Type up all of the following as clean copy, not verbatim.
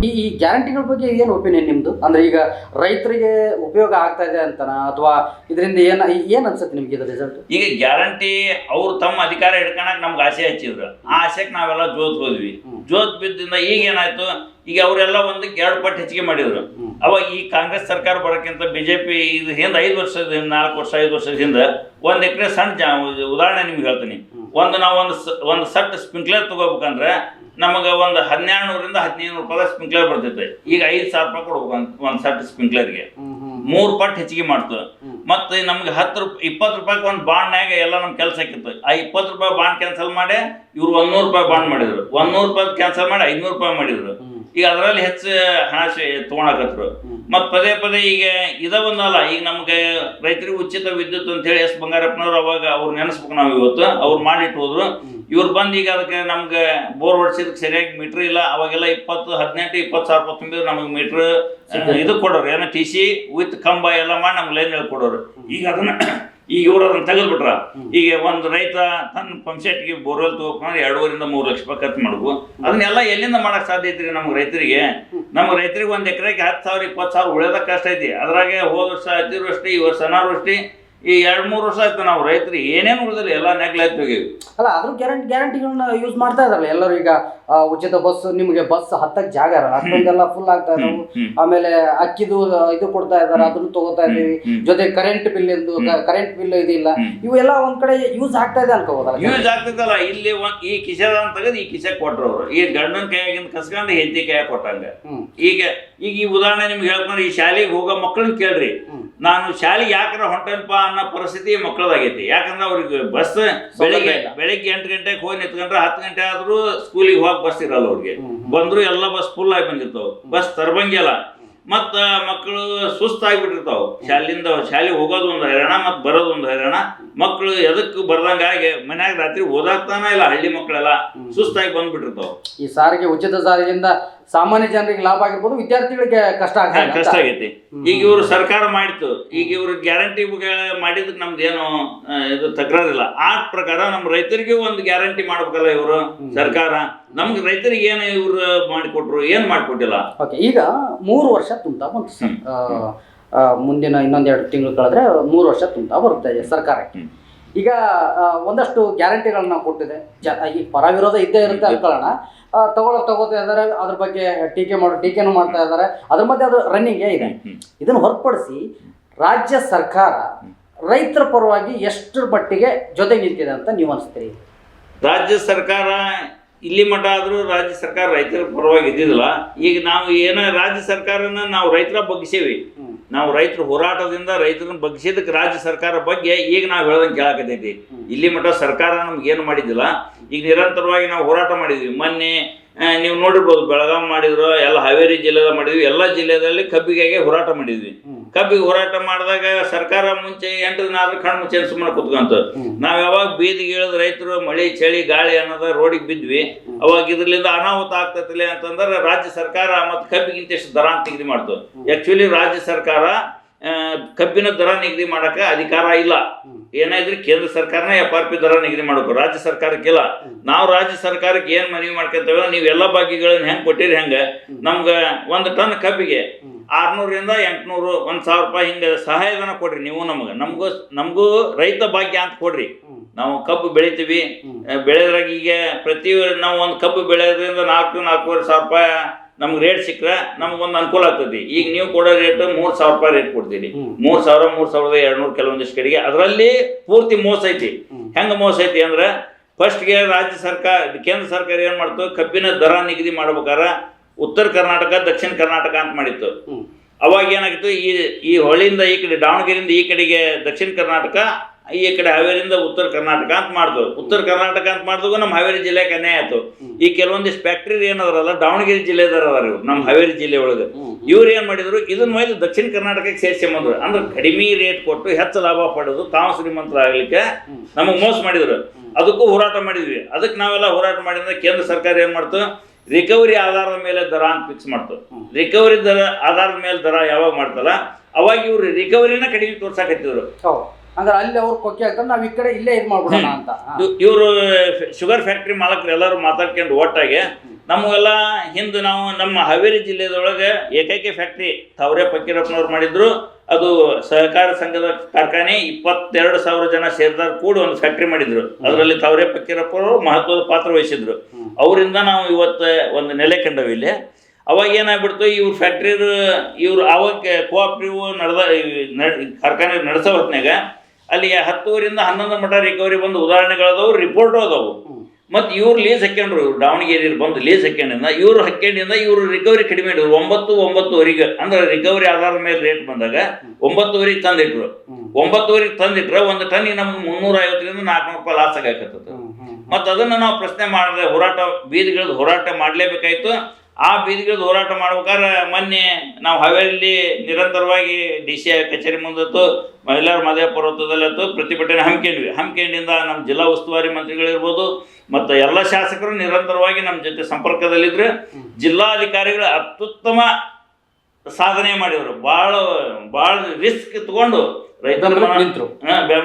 ಈ ಗ್ಯಾರಂಟಿಗಳ ಬಗ್ಗೆ ಏನು ಒಪಿನಿಯನ್ ನಿಮ್ದು? ಅಂದ್ರೆ ಈಗ ರೈತರಿಗೆ ಉಪಯೋಗ ಆಗ್ತಾ ಇದೆ ಅಂತನಾ ಅಥವಾ ಇದರಿಂದ ಏನ್ ಅನ್ಸುತ್ತೆ ನಿಮ್ಗೆ ಇದು ರಿಸಲ್ಟ್? ಈಗ ಗ್ಯಾರಂಟಿ ಅವ್ರು ತಮ್ಮ ಅಧಿಕಾರ ಹಿಡ್ಕೊಳಕ್ ನಮ್ಗೆ ಆಸೆ ಹಚ್ಚಿದ್ರು. ಆ ಆಸೆಗೆ ನಾವೆಲ್ಲ ಜೋತ್ ಹೋದ್ವಿ. ಜೋತ್ ಬಿದ್ದಿಂದ ಈಗ ಏನಾಯ್ತು, ಈಗ ಅವರೆಲ್ಲ ಒಂದಕ್ಕೆ 2 ಪಟ್ಟು ಹೆಚ್ಚಿಗೆ ಮಾಡಿದ್ರು. ಅವಾಗ ಈ ಕಾಂಗ್ರೆಸ್ ಸರ್ಕಾರ ಬರೋಕ್ಕಿಂತ ಬಿಜೆಪಿ ಇದು ಹಿಂದೆ 5 ವರ್ಷದ 4 ವರ್ಷ 5 ವರ್ಷದ ಹಿಂದೆ 1 ಎಕರೆ ಸಣ್ಣ ಉದಾಹರಣೆ ನಿಮ್ಗೆ ಹೇಳ್ತೀನಿ. ನಾವು ಒಂದು ಸಟ್ ಸ್ಪ್ರಿಂಕ್ಲರ್ ತಗೋಬೇಕಂದ್ರೆ ನಮಗೆ ಒಂದು 1200ರಿಂದ 1500 ರೂಪಾಯಿ ಸ್ಪ್ರಿಂಕ್ಲರ್ ಬರ್ತೈತೆ. ಈಗ 5,000 ರೂಪಾಯಿ ಕೊಡ್ಬೇಕು ಒಂದು ಸಟ್ ಸ್ಪ್ರಿಂಕ್ಲರ್ಗೆ. 3 ಪಟ್ಟು ಹೆಚ್ಚಿಗೆ ಮಾಡ್ತು. ಮತ್ತೆ ನಮ್ಗೆ 20 ರೂಪಾಯಿಗೆ ಒಂದು ಬಾಂಡ್ನಾಗ ಎಲ್ಲ ನಮ್ಮ ಕೆಲಸ ಆಕಿತ್ತು. ಆ 20 ರೂಪಾಯಿ ಬಾಂಡ್ ಕ್ಯಾನ್ಸಲ್ ಮಾಡಿ ಇವ್ರು 100 ರೂಪಾಯಿ ಬಾಂಡ್ ಮಾಡಿದ್ರು. 100 ರೂಪಾಯಿ ಕ್ಯಾನ್ಸಲ್ ಮಾಡಿ 500 ರೂಪಾಯಿ ಮಾಡಿದ್ರು. ಈಗ ಅದರಲ್ಲಿ ಹೆಚ್ಚು ಹಣ ತೊಗೊಳಕತ್ರು. ಮತ್ತು ಪದೇ ಈಗ ಇದ ಒಂದಲ್ಲ, ಈಗ ನಮ್ಗೆ ರೈತರಿಗೆ ಉಚಿತ ವಿದ್ಯುತ್ ಅಂತ ಹೇಳಿ ಎಸ್ ಬಂಗಾರಪ್ಪನವ್ರು ಅವಾಗ ಅವ್ರು ನೆನೆಸ್ಬೇಕು. ನಾವು ಇವತ್ತು ಅವ್ರು ಮಾಡಿಟ್ಟು ಹೋದ್ರು. ಇವ್ರು ಬಂದು ಈಗ ಅದಕ್ಕೆ ನಮ್ಗೆ ಬೋರ್ ಹೊಡ್ಸಿದಕ್ಕೆ ಸರಿಯಾಗಿ ಮೀಟ್ರ್ ಇಲ್ಲ. ಅವಾಗೆಲ್ಲ 18-20 ಸಾವಿರ ರೂಪಾಯಿ ತುಂಬಿದ್ರೆ ನಮಗೆ ಮೀಟ್ರ್ ಇದು ಕೊಡೋರು, ಏನೋ TC ವಿತ್ ಕಂಬ ಎಲ್ಲ ಮಾಡಿ ನಮ್ಗೆ ಲೈನ್ ಹೇಳ್ಕೊಡೋರು. ಈಗ ಇವ್ರು ಅದನ್ನ ತೆಗೆದ್ಬಿಟ್ರ. ಈಗ ಒಂದು ರೈತ ತನ್ನ ಪಂಪ್ಸೆಟ್ಗೆ ಬೋರ್ವೆಲ್ ತಗೋಕೊಂಡ್ರೆ 2.5 ರಿಂದ 3 ಲಕ್ಷ ರೂಪಾಯಿ ಖರ್ಚು ಮಾಡ್ಬೇಕು. ಅದನ್ನೆಲ್ಲ ಎಲ್ಲಿಂದ ಮಾಡಕ್ ಸಾಧ್ಯ ಐತ್ರಿ ನಮ್ಗೆ ರೈತರಿಗೆ? 1 ಎಕರೆಗೆ 10,000 20,000 ಉಳಿಯೋದಕ್ಕೆ ಕಷ್ಟ ಐತಿ. ಅದ್ರಾಗೆ ಹೋದ ವರ್ಷ ಅತಿವೃಷ್ಟಿ, ಈ ವರ್ಷ ಅನಾವೃಷ್ಟಿ, ಈ 2-3 ವರ್ಷ ಆಯ್ತು ನಾವು ರೈತರಿಗೆ ಏನೇನು ಉಳಿದಿಲ್ಲ, ಎಲ್ಲ ನೆಗ್ಲೆಕ್ಟ್ ಹೋಗಿವಿ. ಅಲ್ಲ, ಆದ್ರೂ ಗ್ಯಾರಂಟಿಗಳನ್ನ ಯೂಸ್ ಮಾಡ್ತಾ ಇದಾರಲ್ಲ ಎಲ್ಲರೂ. ಈಗ ಉಚಿತ ಬಸ್, ನಿಮ್ಗೆ ಬಸ್ ಹತ್ತಕ್ಕೆ ಜಾಗ ಇರಲ್ಲ, ಅಷ್ಟೊಂದೆಲ್ಲ ಫುಲ್ ಆಗ್ತಾ ಇದಾವೆ. ಆಮೇಲೆ ಅಕ್ಕಿದು ಇದು ಕೊಡ್ತಾ ಇದಾರೆ, ಅದನ್ನು ತಗೋತಾ ಇದೀವಿ. ಜೊತೆ ಕರೆಂಟ್ ಬಿಲ್ ಇದಿಲ್ಲ. ಇವೆಲ್ಲ ಒಂದ್ ಕಡೆ ಯೂಸ್ ಆಗ್ತಾ ಇದೆ ಅನ್ಕೋಬೋದಲ್ಲ? ಯೂಸ್ ಆಗ್ತದಲ್ಲ. ಇಲ್ಲಿ ಈ ಕಿಸೆದ ತೆಗೆದು ಈ ಕಿಸೆ ಕೊಟ್ರು ಅವರು. ಈ ಗಂಡನ ಕೈಯಾಗಿಂದ ಕಸ್ಕೊಂಡು ಹೆಂಡತಿ ಕೈಯಾಗ ಕೊಟ್ಟಂಗ. ಈಗ ಈ ಉದಾಹರಣೆ ನಿಮ್ಗೆ ಹೇಳ್ಕೊಂಡ್ರೆ, ಈ ಶಾಲೆಗೆ ಹೋಗೋ ಮಕ್ಕಳನ್ನ ಕೇಳ್ರಿ, ನಾನು ಶಾಲೆಗೆ ಯಾಕಾರ ಹೊಂಟನಪ್ಪ ಅನ್ನೋ ಪರಿಸ್ಥಿತಿ ಮಕ್ಕಳದಾಗೈತಿ. ಯಾಕಂದ್ರೆ ಅವ್ರಿಗೆ ಬಸ್ ಬೆಳಿಗ್ಗೆ 8 ಗಂಟೆಗೆ ಹೋಗಿ ನಿಂತ್ಕೊಂಡ್ರೆ 10 ಗಂಟೆ ಆದ್ರೂ ಸ್ಕೂಲಿಗೆ ಹೋಗಿ ಬಸ್ ಇರಲ್ಲ. ಅವ್ರಿಗೆ ಬಂದ್ರು ಎಲ್ಲ ಬಸ್ ಫುಲ್ ಆಗಿ ಬಂದಿರ್ತಾವ, ಬಸ್ ತರಬಂಗಿಲ್ಲ. ಮತ್ತ ಮಕ್ಕಳು ಸುಸ್ತಾಗ್ಬಿಟ್ಟಿರ್ತಾವ. ಶಾಲೆಗೆ ಹೋಗೋದು ಒಂದು ಹೈರಾಣ, ಮತ್ತು ಬರೋದು ಒಂದು ಹೈರಾಣ. ಮಕ್ಕಳು ಎದಕ್ಕೆ ಬರ್ದಂಗಾಗಿ ಮನ್ಯಾಗ ರಾತ್ರಿ ಓದಾಗ್ತಾನ ಇಲ್ಲ. ಹಳ್ಳಿ ಮಕ್ಕಳೆಲ್ಲ ಸುಸ್ತಾಗಿ ಬಂದ್ಬಿಟ್ಟಿರ್ತಾವ. ಈ ಸಾರಿಗೆ, ಉಚಿತ ಸಾರಿಗೆಯಿಂದ ಸಾಮಾನ್ಯ ಜನರಿಗೆ ಲಾಭ ಆಗಿರ್ಬೋದು, ವಿದ್ಯಾರ್ಥಿಗಳಿಗೆ ಕಷ್ಟ ಆಗೈತಿ. ಈಗ ಇವರು ಸರ್ಕಾರ ಮಾಡಿತ್ತು. ಈಗ ಇವ್ರು ಗ್ಯಾರಂಟಿ ಮಾಡಿದಕ್ಕೆ ನಮ್ದೇನು ಇದು ತಕರಾರಿಲ್ಲ. ಆ ಪ್ರಕಾರ ನಮ್ಮ ರೈತರಿಗೆ ಒಂದು ಗ್ಯಾರಂಟಿ ಮಾಡ್ಬೇಕಲ್ಲ ಇವರು ಸರ್ಕಾರ. ನಮ್ಗೆ ರೈತರಿಗೆ ಏನು ಇವ್ರು ಮಾಡಿಕೊಟ್ರು? ಏನ್ ಮಾಡಿಕೊಟ್ಟಿಲ್ಲ. ಈಗ 3 ವರ್ಷ ತುಂಬ್ತಾ ಬಂತು ಸರ್. ಮುಂದಿನ ಇನ್ನೊಂದೆರಡು ತಿಂಗಳು ಕಳೆದ್ರೆ 3 ವರ್ಷ ತುಂಬ್ತಾ ಬರುತ್ತೆ ಸರ್ಕಾರಕ್ಕೆ. ಈಗ ಒಂದಷ್ಟು ಗ್ಯಾರಂಟಿಗಳನ್ನ ಕೊಟ್ಟಿದೆ. ಈ ಪರ ವಿರೋಧ ಇದ್ದೇ ಇರುತ್ತೆ ಅನ್ಕೊಳ್ಳೋಣ. ತಗೋತಾ ಇದ್ದಾರೆ, ಅದ್ರ ಬಗ್ಗೆ ಟೀಕೆನೂ ಮಾಡ್ತಾ ಇದ್ದಾರೆ. ಅದ್ರ ಮಧ್ಯೆ ಅದು ರನ್ನಿಂಗೇ ಇದೆ. ಇದನ್ನು ಹೊರತುಪಡಿಸಿ ರಾಜ್ಯ ಸರ್ಕಾರ ರೈತರ ಪರವಾಗಿ ಎಷ್ಟರ ಮಟ್ಟಿಗೆ ಜೊತೆ ನಿಂತಿದೆ ಅಂತ ನೀವು ಅನಿಸ್ತೀರಿ? ರಾಜ್ಯ ಸರ್ಕಾರ ಇಲ್ಲಿ ಮಠ ಆದರೂ ರಾಜ್ಯ ಸರ್ಕಾರ ರೈತರ ಪರವಾಗಿ ಇದ್ದಿದ್ದಿಲ್ಲ. ಈಗ ನಾವು ಏನೋ ರಾಜ್ಯ ಸರ್ಕಾರನ ನಾವು ರೈತರ ಬಗ್ಗಿಸೇವಿ. ನಾವು ರೈತರ ಹೋರಾಟದಿಂದ ರೈತರನ್ನ ಬಗ್ಗಿಸಿದಕ್ಕೆ ರಾಜ್ಯ ಸರ್ಕಾರ ಬಗ್ಗೆ ಈಗ ನಾವು ಹೇಳ್ದಂಗೆ ಕೇಳಾಕತೈತಿ. ಇಲ್ಲಿ ಮಠ ಸರ್ಕಾರ ನಮ್ಗೆ ಏನು ಮಾಡಿದ್ದಿಲ್ಲ. ಈಗ ನಿರಂತರವಾಗಿ ನಾವು ಹೋರಾಟ ಮಾಡಿದ್ವಿ. ಮೊನ್ನೆ ನೀವು ನೋಡಿರ್ಬೋದು, ಬೆಳಗಾವಿ ಮಾಡಿದ್ರು, ಎಲ್ಲ ಹಾವೇರಿ ಜಿಲ್ಲೆದ ಮಾಡಿದ್ವಿ. ಎಲ್ಲ ಜಿಲ್ಲೆಯಲ್ಲಿ ಕಬ್ಬಿಗೆ ಹೋರಾಟ ಮಾಡಿದ್ವಿ. ಕಬ್ಬಿಗೆ ಹೋರಾಟ ಮಾಡಿದಾಗ ಸರ್ಕಾರ ಮುಂಚೆ 8 ದಿನ ಆದ್ರೆ ಕಣ್ಣು ಮುಚ್ಚೆ ಸುಮ್ಮನೆ ಕುತ್ಕೊಂತ. ನಾವು ಯಾವಾಗ ಬೀದಿಗೆ ಇಳಿದ ರೈತರು ಮಳೆ ಚಳಿ ಗಾಳಿ ಅನ್ನೋದ ರೋಡಿಗೆ ಬಿದ್ವಿ. ಅವಾಗ ಇದ್ರಲಿಂದ ಅನಾಹುತ ಆಗ್ತತಿಲ್ಲ ಅಂತಂದ್ರೆ ರಾಜ್ಯ ಸರ್ಕಾರ ಮತ್ತು ಕಬ್ಬಿಗಿಂತ ಎಷ್ಟು ದರ ನಿಗದಿ ಮಾಡ್ತು. ಆಕ್ಚುಲಿ ರಾಜ್ಯ ಸರ್ಕಾರ ಕಬ್ಬಿನ ದರ ನಿಗದಿ ಮಾಡಕ್ಕೆ ಅಧಿಕಾರ ಇಲ್ಲ. ಏನಾದ್ರೂ ಕೇಂದ್ರ ಸರ್ಕಾರನೇ FRP ದರ ನಿಗದಿ ಮಾಡಬೇಕು, ರಾಜ್ಯ ಸರ್ಕಾರಕ್ಕಿಲ್ಲ. ನಾವು ರಾಜ್ಯ ಸರ್ಕಾರಕ್ಕೆ ಏನ್ ಮನವಿ ಮಾಡ್ಕೊಂತೇವೆ, ನೀವು ಎಲ್ಲ ಭಾಗ್ಯಗಳನ್ನ ಹೆಂಗ್ ಕೊಟ್ಟಿರಿ ಹಂಗೆ ನಮ್ಗೆ 1 ಟನ್ ಕಬ್ಬಿಗೆ 600 ರಿಂದ 800 1,000 ರೂಪಾಯಿ ಹಿಂಗೆ ಸಹಾಯಧನ ಕೊಡ್ರಿ. ನೀವು ನಮಗೂ ರೈತ ಭಾಗ್ಯ ಅಂತ ಕೊಡ್ರಿ. ನಾವು ಕಬ್ಬು ಬೆಳಿತೀವಿ, ಬೆಳೆದ್ರಾಗ ಈಗ ನಾವು ಒಂದು ಕಬ್ಬು ಬೆಳೆಯೋದ್ರಿಂದ 4-4.5 ಸಾವಿರ ರೂಪಾಯಿ ನಮ್ಗೆ ರೇಟ್ ಸಿಕ್ಕರೆ ನಮ್ಗೊಂದು ಅನುಕೂಲ ಆಗ್ತದೆ. ಈಗ ನೀವು ಕೊಡೋ ರೇಟ್ 3,000 ರೂಪಾಯಿ ರೇಟ್ ಕೊಡ್ತೀರಿ. 3,000 3,200 ಕೆಲವೊಂದಿಷ್ಟು ಕಡೆಗೆ. ಅದರಲ್ಲಿ ಪೂರ್ತಿ ಮೋಸ ಐತಿ. ಹೆಂಗೆ ಮೋಸ ಐತಿ ಅಂದ್ರೆ, ಫಸ್ಟ್ಗೆ ಕೇಂದ್ರ ಸರ್ಕಾರ ಏನು ಮಾಡ್ತು, ಕಬ್ಬಿನ ದರ ನಿಗದಿ ಮಾಡ್ಬೇಕಾರ ಉತ್ತರ ಕರ್ನಾಟಕ ದಕ್ಷಿಣ ಕರ್ನಾಟಕ ಅಂತ ಮಾಡಿತ್ತು. ಅವಾಗ ಏನಾಗಿತ್ತು, ಈ ಹೊಳಿಯಿಂದ ಈ ಕಡೆ ದಾವಣಗೆರೆಯಿಂದ ಈ ಕಡೆಗೆ ದಕ್ಷಿಣ ಕರ್ನಾಟಕ, ಈ ಕಡೆ ಹಾವೇರಿಯಿಂದ ಉತ್ತರ ಕರ್ನಾಟಕ ಅಂತ ಮಾಡ್ದು. ಉತ್ತರ ಕರ್ನಾಟಕ ಅಂತ ಮಾಡಿದಾಗ ನಮ್ಮ ಹಾವೇರಿ ಜಿಲ್ಲೆಗೆ ಅನ್ಯಾಯ ಆಯ್ತು. ಈ ಕೆಲವೊಂದಿಷ್ಟು ಫ್ಯಾಕ್ಟ್ರಿ ಏನದ್ರಲ್ಲ ದಾವಣಗೆರೆ ಜಿಲ್ಲೆದಾರ ಇವ್ರು, ನಮ್ಮ ಹಾವೇರಿ ಜಿಲ್ಲೆ ಒಳಗೆ. ಇವ್ರು ಏನ್ ಮಾಡಿದ್ರು, ಇದನ್ನ ಮೇಲೆ ದಕ್ಷಿಣ ಕರ್ನಾಟಕಕ್ಕೆ ಸೇರ್ಸ್ಕೊಂಬಂದ್ರು. ಅಂದ್ರೆ ಕಡಿಮೆ ರೇಟ್ ಕೊಟ್ಟು ಹೆಚ್ಚು ಲಾಭ ಪಡೆದು ತಾವು ಶ್ರೀಮಂತರಾಗಲಿಕ್ಕೆ ನಮಗೆ ಮೋಸ ಮಾಡಿದ್ರು. ಅದಕ್ಕೂ ಹೋರಾಟ ಮಾಡಿದ್ವಿ. ಅದಕ್ಕೆ ನಾವೆಲ್ಲ ಹೋರಾಟ ಮಾಡಿದ್ರೆ ಕೇಂದ್ರ ಸರ್ಕಾರ ಏನ್ ಮಾಡ್ತು, ರಿಕವರಿ ಆಧಾರದ ಮೇಲೆ ದರ ಅಂತ ಫಿಕ್ಸ್ ಮಾಡ್ತು. ರಿಕವರಿ ದರ ಆಧಾರದ ಮೇಲೆ ದರ ಯಾವಾಗ ಮಾಡ್ತಲ್ಲ ಅವಾಗ ಇವ್ರು ರಿಕವರಿನ ಕಡಿಮೆ ತೋರ್ಸಾಕತ್ತಿದ್ರು. ಅಂದ್ರೆ ಅಲ್ಲಿ ಅವ್ರು ಕೊಕ್ಕೆ ಆಗ್ತಾರೆ, ನಾವು ಈ ಕಡೆ ಇಲ್ಲೇ ಇದು ಮಾಡ್ಬಿಡೋಣ ಅಂತ. ಇವರು ಶುಗರ್ ಫ್ಯಾಕ್ಟ್ರಿ ಮಾಲಕರು ಎಲ್ಲರೂ ಮಾತಾಡ್ಕೊಂಡು ಒಟ್ಟಾಗಿ ನಮಗೆಲ್ಲ ಹಿಂದೆ ನಾವು ನಮ್ಮ ಹಾವೇರಿ ಜಿಲ್ಲೆದೊಳಗೆ ಏಕೈಕ ಫ್ಯಾಕ್ಟ್ರಿ ತಾವರೆ ಫಕೀರಪ್ಪನವ್ರು ಮಾಡಿದ್ರು. ಅದು ಸಹಕಾರ ಸಂಘದ ಕಾರ್ಖಾನೆ 22,000 ಜನ ಸೇರಿದಾರ ಕೂಡ ಒಂದು ಫ್ಯಾಕ್ಟ್ರಿ ಮಾಡಿದ್ರು. ಅದರಲ್ಲಿ ತಾವರೆ ಫಕೀರಪ್ಪರು ಮಹತ್ವದ ಪಾತ್ರ ವಹಿಸಿದ್ರು. ಅವರಿಂದ ನಾವು ಇವತ್ತು ಒಂದು ನೆಲೆ ಕಂಡವು ಇಲ್ಲಿ. ಅವಾಗ ಏನಾಗ್ಬಿಡ್ತು, ಇವ್ರ ಫ್ಯಾಕ್ಟ್ರಿ ಇವ್ರು ಅವಾಗ ಕೋಆಪ್ರೇಟಿವ್ ಕಾರ್ಖಾನೆ ನಡೆಸೋ ಹೊತ್ನಾಗ ಅಲ್ಲಿ 10ರಿಂದ 11 ಮಟ್ಟ ರಿಕವರಿ ಬಂದು ಉದಾಹರಣೆಗಳದವು, ರಿಪೋರ್ಟು ಅದಾವು. ಮತ್ತು ಇವ್ರು ಲೀಸ್ ಹಾಕ್ಯಂಡ್ರು, ದಾವಣಗೆರೆಯಲ್ಲಿ ಬಂದು ಲೀಸ್ ಹಾಕ್ಯಂಡಿಂದ ಇವ್ರು ಹಾಕ್ಯಂಡಿಂದ ಇವರು ರಿಕವರಿ ಕಡಿಮೆ ಮಾಡಿದ್ರು. 9-9.5 ಅಂದ್ರೆ ರಿಕವರಿ ಆಧಾರದ ಮೇಲೆ ರೇಟ್ ಬಂದಾಗ 9.5 ತಂದಿಟ್ರು. 9.5 ತಂದಿಟ್ರೆ ಒಂದು ಟನ್ನಿಗೆ ನಮ್ಗೆ 350ರಿಂದ 400 ರೂಪಾಯಿ ಲಾಸ್ ಆಗಾಕತ್ತದ. ಮತ್ತು ಅದನ್ನು ನಾವು ಪ್ರಶ್ನೆ ಮಾಡಿದ್ರೆ ಬೀದಿಗಿಳಿದು ಹೋರಾಟ ಮಾಡಲೇಬೇಕಾಯ್ತು. ಆ ಬೀದಿಗಿಳಿದು ಹೋರಾಟ ಮಾಡ್ಬೇಕಾದ್ರೆ ಮೊನ್ನೆ ನಾವು ಹಾವೇರಿಯಲ್ಲಿ ನಿರಂತರವಾಗಿ DC ಕಚೇರಿ ಮುಂದತ್ತು, ಮಹಿಳಾರ ಮದುವೆ ಪರ್ವತದಲ್ಲತ್ತು ಪ್ರತಿಭಟನೆ ಹಮ್ಮಿಕೊಂಡಿಂದ ನಮ್ಮ ಜಿಲ್ಲಾ ಉಸ್ತುವಾರಿ ಮಂತ್ರಿಗಳಿರ್ಬೋದು ಮತ್ತು ಎಲ್ಲ ಶಾಸಕರು ನಿರಂತರವಾಗಿ ನಮ್ಮ ಜೊತೆ ಸಂಪರ್ಕದಲ್ಲಿದ್ದರು. ಜಿಲ್ಲಾಧಿಕಾರಿಗಳು ಅತ್ಯುತ್ತಮ ಸಾಧನೆ ಮಾಡಿದರು. ಭಾಳ ರಿಸ್ಕ್ ತಗೊಂಡು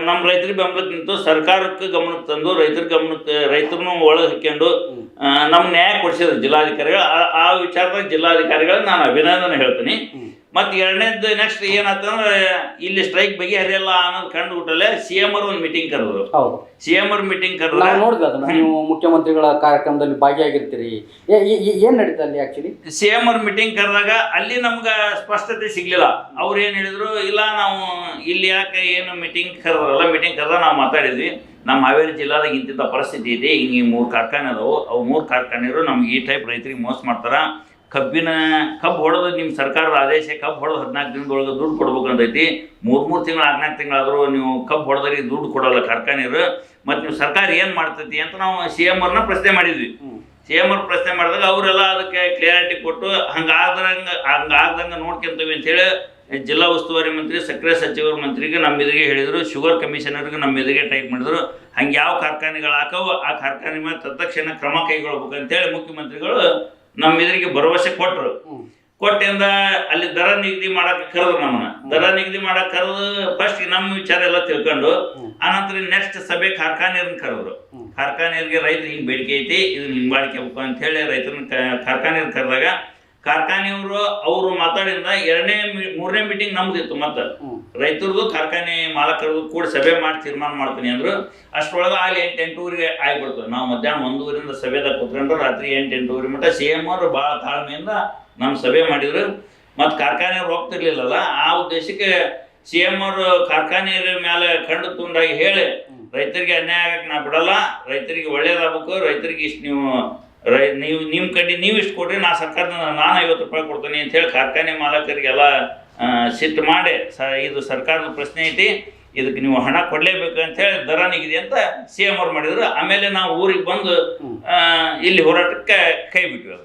ನಮ್ಮ ರೈತರಿಗೆ ಬೆಂಬಲಕ್ಕೆ ನಿಂತು ಸರ್ಕಾರಕ್ಕೆ ಗಮನಕ್ಕೆ ತಂದು ರೈತರನ್ನು ಒಳಗೆ ಹಾಕ್ಕೊಂಡು ನಮ್ಮ ನ್ಯಾಯ ಕೊಡಿಸಿದ್ರು ಜಿಲ್ಲಾಧಿಕಾರಿಗಳು. ಆ ವಿಚಾರದಾಗ ಜಿಲ್ಲಾಧಿಕಾರಿಗಳಿಗೆ ನಾನು ಅಭಿನಂದನೆ ಹೇಳ್ತೀನಿ. ಮತ್ತು ಎರಡನೇದು ನೆಕ್ಸ್ಟ್ ಏನಾಯ್ತಂದ್ರೆ ಇಲ್ಲಿ ಸ್ಟ್ರೈಕ್ ಬಗೆಹರಿಯಲ್ಲ ಅನ್ನೋದು ಕಂಡುಬಿಟ್ಟಲೆ CM ಅವರು ಒಂದು ಮೀಟಿಂಗ್ ಕರೆದ್ರು. CM ಅವ್ರ ಮೀಟಿಂಗ್ ಕರೆದ್ರು. ನೋಡಿದ್ವಿ ಅದನ್ನ, ನೀವು ಮುಖ್ಯಮಂತ್ರಿಗಳ ಕಾರ್ಯಕ್ರಮದಲ್ಲಿ ಭಾಗಿಯಾಗಿರ್ತೀರಿ. ಏನ್ ನಡೀತಾ ಅಲ್ಲಿ ಆಕ್ಚುಲಿ? CM ಅವ್ರ ಮೀಟಿಂಗ್ ಕರೆದಾಗ ಅಲ್ಲಿ ನಮ್ಗೆ ಸ್ಪಷ್ಟತೆ ಸಿಗ್ಲಿಲ್ಲ. ಅವ್ರು ಏನು ಹೇಳಿದ್ರು, ಇಲ್ಲ ನಾವು ಇಲ್ಲಿ ಯಾಕೆ ಏನು ಮೀಟಿಂಗ್ ಕರೆದಾಗ ನಾವು ಮಾತಾಡಿದ್ವಿ, ನಮ್ಮ ಹಾವೇರಿ ಜಿಲ್ಲಾದಾಗ ಇಂತಿಂಥ ಪರಿಸ್ಥಿತಿ ಇದೆ, ಹಿಂಗೆ 3 ಕಾರ್ಖಾನೆ ಅದಾವು, ಅವು 3 ಕಾರ್ಖಾನೆರು ನಮ್ಗೆ ಈ ಟೈಪ್ ರೈತರಿಗೆ ಮೋಸ ಮಾಡ್ತಾರ. ಕಬ್ಬು ಹೊಡೆದು ನಿಮ್ಮ ಸರ್ಕಾರದ ಆದೇಶ, ಕಬ್ಬು ಹೊಡೆದು 14 ದಿನದೊಳಗೆ ದುಡ್ಡು ಕೊಡ್ಬೇಕು ಅಂತೈತಿ. 3 ತಿಂಗಳು 4 ತಿಂಗಳಾದರೂ ನೀವು ಕಬ್ಬು ಹೊಡೆದ್ರಿಗೆ ದುಡ್ಡು ಕೊಡೋಲ್ಲ ಕಾರ್ಖಾನೆಯವರು, ಮತ್ತು ನೀವು ಸರ್ಕಾರ ಏನು ಮಾಡ್ತೈತಿ ಅಂತ ನಾವು CM ಅವ್ರನ್ನ ಪ್ರಶ್ನೆ ಮಾಡಿದ್ವಿ. CM ಅವ್ರು ಪ್ರಶ್ನೆ ಮಾಡಿದಾಗ ಅವರೆಲ್ಲ ಅದಕ್ಕೆ ಕ್ಲಿಯಾರಿಟಿ ಕೊಟ್ಟು ಹಂಗಾಗ್ದಂಗೆ ನೋಡ್ಕೊಂತೀವಿ ಅಂತೇಳಿ ಜಿಲ್ಲಾ ಉಸ್ತುವಾರಿ ಮಂತ್ರಿ, ಸಕ್ಕರೆ ಸಚಿವರ ಮಂತ್ರಿಗೆ ನಮ್ಮ ಎದುರಿಗೆ ಹೇಳಿದರು. ಶುಗರ್ ಕಮಿಷನರ್ಗೆ ನಮ್ಮ ಎದುರಿಗೆ ಟೈಪ್ ಮಾಡಿದ್ರು. ಹಂಗೆ ಯಾವ ಕಾರ್ಖಾನೆಗಳು ಹಾಕವು ಆ ಕಾರ್ಖಾನೆ ಮೇಲೆ ತತ್ಕ್ಷಣ ಕ್ರಮ ಕೈಗೊಳ್ಬೇಕು ಅಂತೇಳಿ ಮುಖ್ಯಮಂತ್ರಿಗಳು ನಮ್ಮ ಎದುರಿಗೆ ಭರವಸೆ ಕೊಟ್ಟಿಂದ ಅಲ್ಲಿ ದರ ನಿಗದಿ ಮಾಡಕ್ಕೆ ಕರೆದ್ರು. ನಮ್ಮನ್ನ ದರ ನಿಗದಿ ಮಾಡಕ್ಕೆ ಕರೆದು ಫಸ್ಟ್ ನಮ್ಮ ವಿಚಾರ ಎಲ್ಲ ತಿಳ್ಕೊಂಡು ಆನಂತರ ನೆಕ್ಸ್ಟ್ ಸಭೆ ಕಾರ್ಖಾನೆಯವ್ರನ್ನ ಕರೆದ್ರು. ಕಾರ್ಖಾನೆಯವ್ರಿಗೆ ರೈತರು ಹಿಂಗೆ ಬೇಡಿಕೆ ಐತಿ, ಇದನ್ನ ಹಿಂಗೆ ಬಾಳಿಕೆಬೇಕು ಅಂತ ಹೇಳಿ ರೈತರನ್ನ ಕಾರ್ಖಾನೆಯವ್ರು ಕರೆದಾಗ ಕಾರ್ಖಾನೆಯವರು ಅವರು ಮಾತಾಡಿಂದ 2ನೇ ಮೀಟಿಂಗ್ ನಮ್ದಿತ್ತು. ಮತ್ತು ರೈತರದು ಕಾರ್ಖಾನೆ ಮಾಲಕರದು ಕೂಡ ಸಭೆ ಮಾಡಿ ತೀರ್ಮಾನ ಮಾಡ್ತೀನಿ ಅಂದ್ರು. ಅಷ್ಟರೊಳಗೆ ಅಲ್ಲಿ 8-8 ಆಗ್ಬಿಡ್ತು. ನಾವು ಮಧ್ಯಾಹ್ನ 1ರಿಂದ ಸಭೆದಾಗ ಕೂತ್ಕೊಂಡು ರಾತ್ರಿ 8-8 ಮಟ್ಟ CM ಅವರು ಭಾಳ ತಾಳ್ಮೆಯಿಂದ ನಮ್ಮ ಸಭೆ ಮಾಡಿದ್ರು. ಮತ್ತು ಕಾರ್ಖಾನೆಯವ್ರು ಹೋಗ್ತಿರ್ಲಿಲ್ಲಲ್ಲ, ಆ ಉದ್ದೇಶಕ್ಕೆ CM ಅವರು ಕಾರ್ಖಾನೆಯ ಮೇಲೆ ಕಂಡು ತುಂಡಾಗಿ ಹೇಳಿ, ರೈತರಿಗೆ ಅನ್ಯಾಯ ಆಗಕ್ಕೆ ನಾ ಬಿಡಲ್ಲ, ರೈತರಿಗೆ ಒಳ್ಳೇದಾಗಬೇಕು, ರೈತರಿಗೆ ಇಷ್ಟು ನೀವು ನಿಮ್ಮ ಕಡೆ ನೀವು ಇಷ್ಟು ಕೊಡ್ರಿ, ನಾ ಸರ್ಕಾರದಿಂದ ನಾನು 50 ರೂಪಾಯಿ ಕೊಡ್ತೀನಿ ಅಂತ ಹೇಳಿ ಕಾರ್ಖಾನೆ ಮಾಲಕರಿಗೆಲ್ಲ ಸಿಟ್ಟು ಮಾಡಿ, ಇದು ಸರ್ಕಾರದ ಪ್ರಶ್ನೆ ಐತಿ, ಇದಕ್ಕೆ ನೀವು ಹಣ ಕೊಡಲೇಬೇಕು ಅಂತ ಹೇಳಿ ದರ ನಿಗದಿ ಅಂತ CM ಅವ್ರು ಮಾಡಿದ್ರು. ಆಮೇಲೆ ನಾವು ಊರಿಗೆ ಬಂದು ಇಲ್ಲಿ ಹೋರಾಟಕ್ಕೆ ಕೈ ಬಿಟ್ವಿ.